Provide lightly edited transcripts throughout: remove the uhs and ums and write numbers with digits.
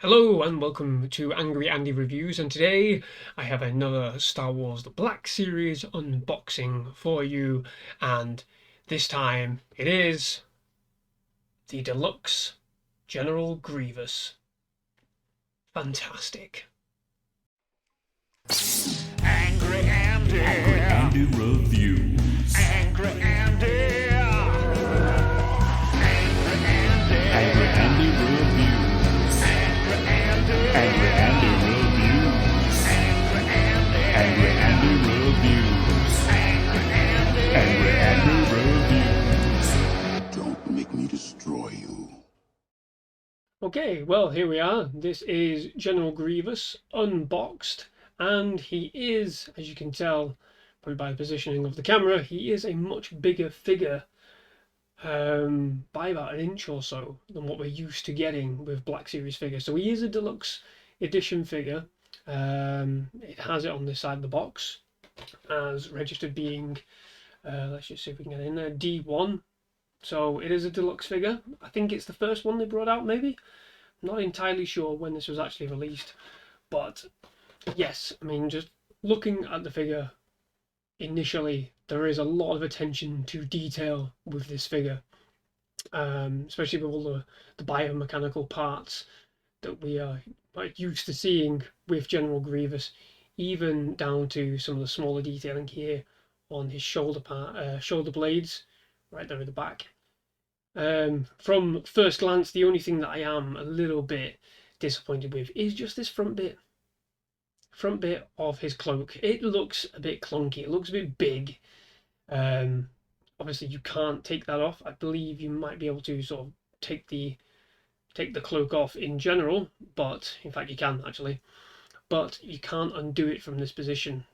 Hello and welcome to Angry Andy Reviews, and today I have another Star Wars The Black Series unboxing for you, and this time it is the Deluxe General Grievous. Fantastic. Angry Andy. Angry Andy Reviews. Angry Andy. Angry Andy. Angry Andy Reviews. Angry Andy. Angry Andy Reviews. Angry Andy. Angry Andy Reviews. Angry Andy. Angry Andy Reviews. Don't make me destroy you. Okay, well, here we are. This is General Grievous unboxed, and he is, as you can tell probably by the positioning of the camera, he is a much bigger figure by about an inch or so than what we're used to getting with Black Series figures. So he is a deluxe edition figure. It has it on this side of the box as registered being, let's just see if we can get in there, D1. So it is a deluxe figure. I think it's the first one they brought out, maybe. I'm not entirely sure when this was actually released, but yes, I mean, just looking at the figure initially, there is a lot of attention to detail with this figure, especially with all the biomechanical parts that we are used to seeing with General Grievous, even down to some of the smaller detailing here on his shoulder blades, right there at the back. From first glance, the only thing that I am a little bit disappointed with is just this front bit of his cloak. It looks a bit clunky, it looks a bit big. Obviously you can't take that off. I believe you might be able to sort of take the cloak off in general, but in fact you can actually, but you can't undo it from this position.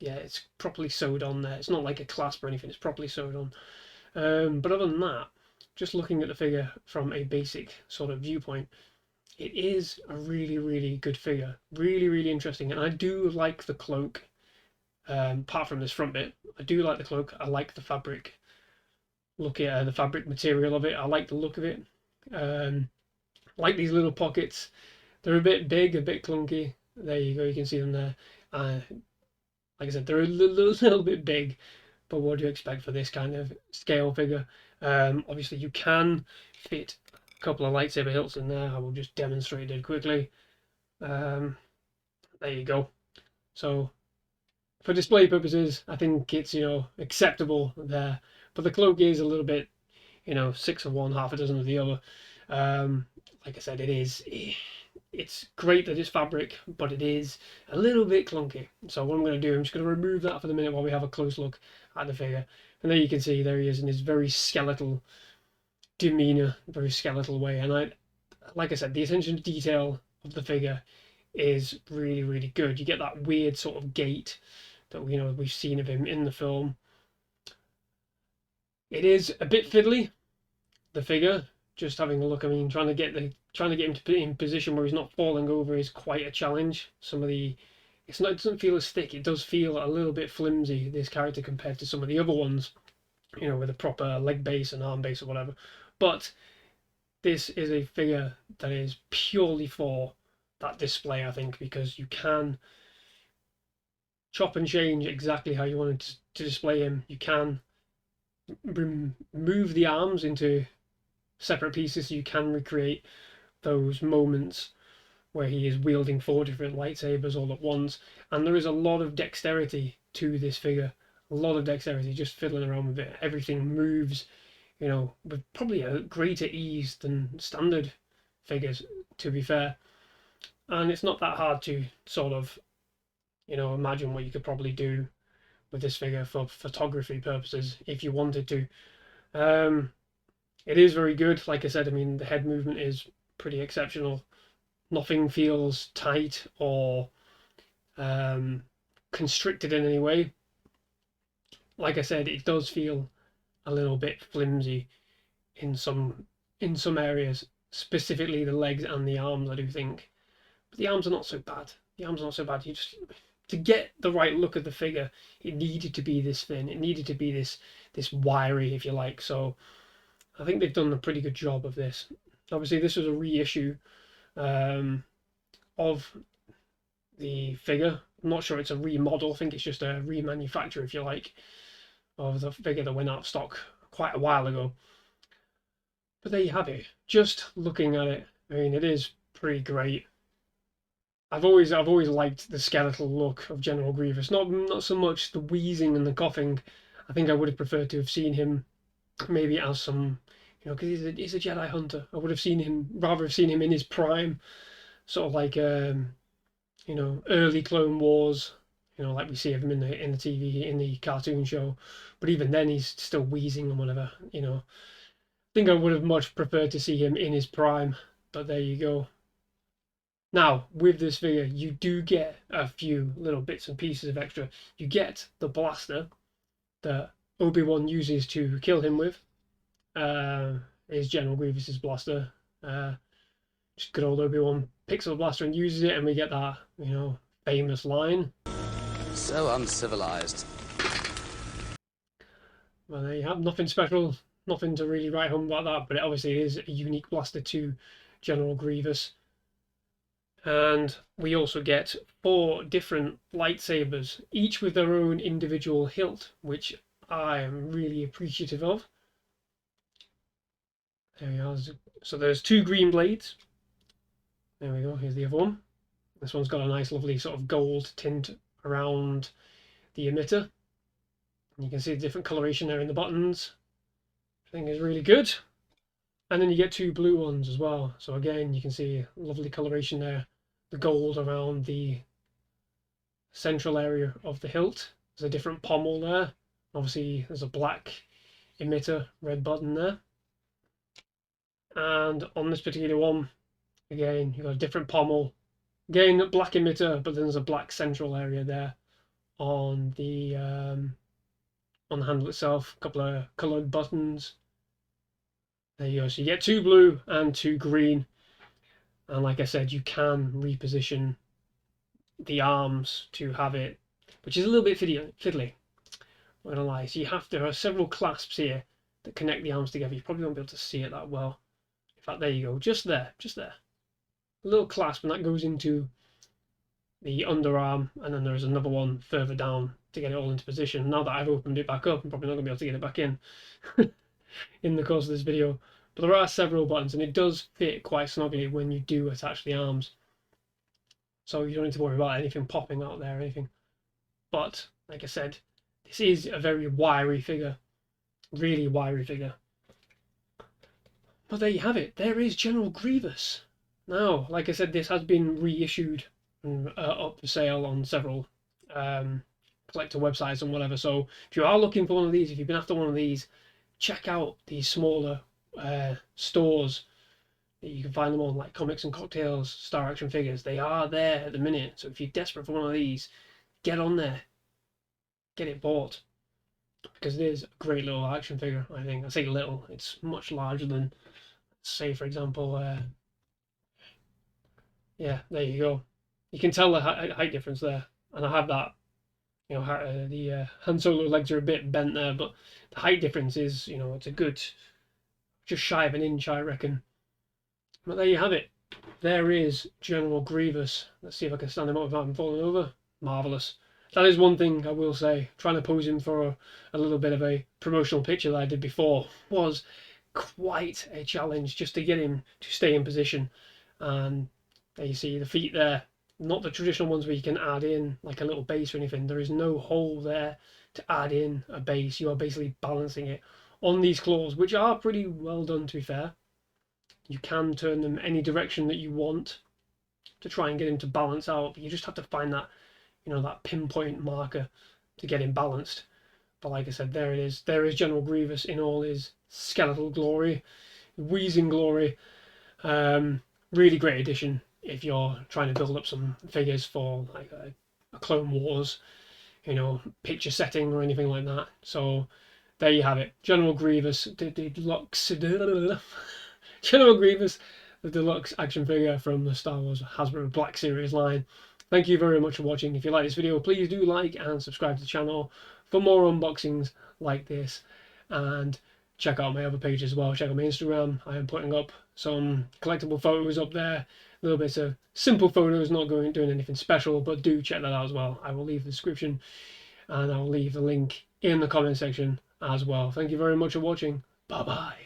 Yeah, it's properly sewed on there. It's not like a clasp or anything, it's properly sewed on. But other than that, just looking at the figure from a basic sort of viewpoint, it is a really, really good figure. Really, really interesting. And I do like the cloak, apart from this front bit. I do like the cloak. I like the fabric. Look at the fabric material of it. I like the look of it. Like these little pockets. They're a bit big, a bit clunky. There you go, you can see them there. Like I said, they're a little bit big, but what do you expect for this kind of scale figure? Obviously you can fit a couple of lightsaber hilts in there. I will just demonstrate it quickly. There you go. So for display purposes, I think it's, acceptable there. But the cloak is a little bit, 6 of one, half a dozen of the other. Like I said, it's great that it's fabric, but it is a little bit clunky. So what I'm going to do, I'm just going to remove that for the minute while we have a close look at the figure. And there you can see, there he is in his very skeletal demeanor, very skeletal way. And like I said, the attention to detail of the figure is really, really good. You get that weird sort of gait that we've seen of him in the film. It is a bit fiddly, the figure. Just having a look, I mean, trying to get him to be in position where he's not falling over is quite a challenge. It doesn't feel as thick. It does feel a little bit flimsy, this character, compared to some of the other ones, with a proper leg base and arm base or whatever. But this is a figure that is purely for that display, I think, because you can chop and change exactly how you want to display him. You can move the arms into separate pieces, so you can recreate those moments where he is wielding 4 different lightsabers all at once. And there is a lot of dexterity to this figure, a lot of dexterity, just fiddling around with it. Everything moves, with probably a greater ease than standard figures, to be fair. And it's not that hard to sort of, imagine what you could probably do with this figure for photography purposes if you wanted to. It is very good. Like I said, I mean, the head movement is pretty exceptional. Nothing feels tight or constricted in any way. Like I said, it does feel a little bit flimsy in some areas, specifically the legs and the arms, I do think. But the arms are not so bad. You just, to get the right look of the figure, it needed to be this thin. It needed to be this wiry, if you like. So I think they've done a pretty good job of this. Obviously, this was a reissue of the figure. I'm not sure it's a remodel. I think it's just a remanufacture, if you like, of the figure that went out of stock quite a while ago. But there you have it. Just looking at it, I mean, it is pretty great. I've always liked the skeletal look of General Grievous. Not so much the wheezing and the coughing. I think I would have preferred to have seen him maybe as some, because he's a Jedi hunter. I would have rather have seen him in his prime, sort of like early Clone Wars, like we see of him in the TV, in the cartoon show. But even then, he's still wheezing and whatever. I think I would have much preferred to see him in his prime. But there you go. Now, with this figure, you do get a few little bits and pieces of extra. You get the blaster that Obi-Wan uses to kill him with. Is General Grievous's blaster. Just good old Obi-Wan picks up the blaster and uses it, and we get that, famous line. So uncivilized. Well, there you have nothing special, nothing to really write home about that, but it obviously is a unique blaster to General Grievous. And we also get 4 different lightsabers, each with their own individual hilt, which I am really appreciative of. There we are. So there's 2 green blades. There we go, here's the other one. This one's got a nice lovely sort of gold tint around the emitter. And you can see the different coloration there in the buttons. I think is really good. And then you get 2 blue ones as well. So again, you can see lovely coloration there. The gold around the central area of the hilt. There's a different pommel there. Obviously, there's a black emitter, red button there. And on this particular one, again, you've got a different pommel. Again, black emitter, but then there's a black central area there on the handle itself. A couple of coloured buttons. There you go. So you get 2 blue and 2 green. And like I said, you can reposition the arms to have it, which is a little bit fiddly. I'm not gonna lie. So there are several clasps here that connect the arms together. You probably won't be able to see it that well. In fact, there you go. Just there. A little clasp, and that goes into the underarm, and then there's another one further down to get it all into position. Now that I've opened it back up, I'm probably not going to be able to get it back in the course of this video. But there are several buttons, and it does fit quite snugly when you do attach the arms. So you don't need to worry about anything popping out there or anything. But, like I said, this is a very wiry figure. Really wiry figure. But there you have it. There is General Grievous. Now, like I said, this has been reissued and up for sale on several collector websites and whatever. So if you are looking for one of these, if you've been after one of these, check out these smaller stores. You can find them on like Comics and Cocktails, Star Action Figures. They are there at the minute. So if you're desperate for one of these, get on there. Get it bought. Because it is a great little action figure, I think. I say little, it's much larger than, say, for example, yeah, there you go. You can tell the height difference there. And I have that, the Han Solo legs are a bit bent there, but the height difference is, it's a good, just shy of an inch, I reckon. But there you have it. There is General Grievous. Let's see if I can stand him up without him falling over. Marvellous. That is one thing I will say. Trying to pose him for a little bit of a promotional picture that I did before was quite a challenge just to get him to stay in position. And there you see the feet there. Not the traditional ones where you can add in like a little base or anything. There is no hole there to add in a base. You are basically balancing it on these claws, which are pretty well done, to be fair. You can turn them any direction that you want to try and get him to balance out. But you just have to find that, that pinpoint marker to get him balanced. But like I said, there it is. There is General Grievous in all his skeletal glory, weezing glory. Really great addition if you're trying to build up some figures for like a Clone Wars, picture setting or anything like that. So there you have it. General Grievous, the deluxe, General Grievous, the deluxe action figure from the Star Wars Hasbro Black Series line. Thank you very much for watching. If you like this video, please do like and subscribe to the channel for more unboxings like this. And check out my other page as well. Check out my Instagram. I am putting up some collectible photos up there, a little bit of simple photos, not doing anything special, but do check that out as well. I will leave the description and I'll leave the link in the comment section as well. Thank you very much for watching. Bye bye.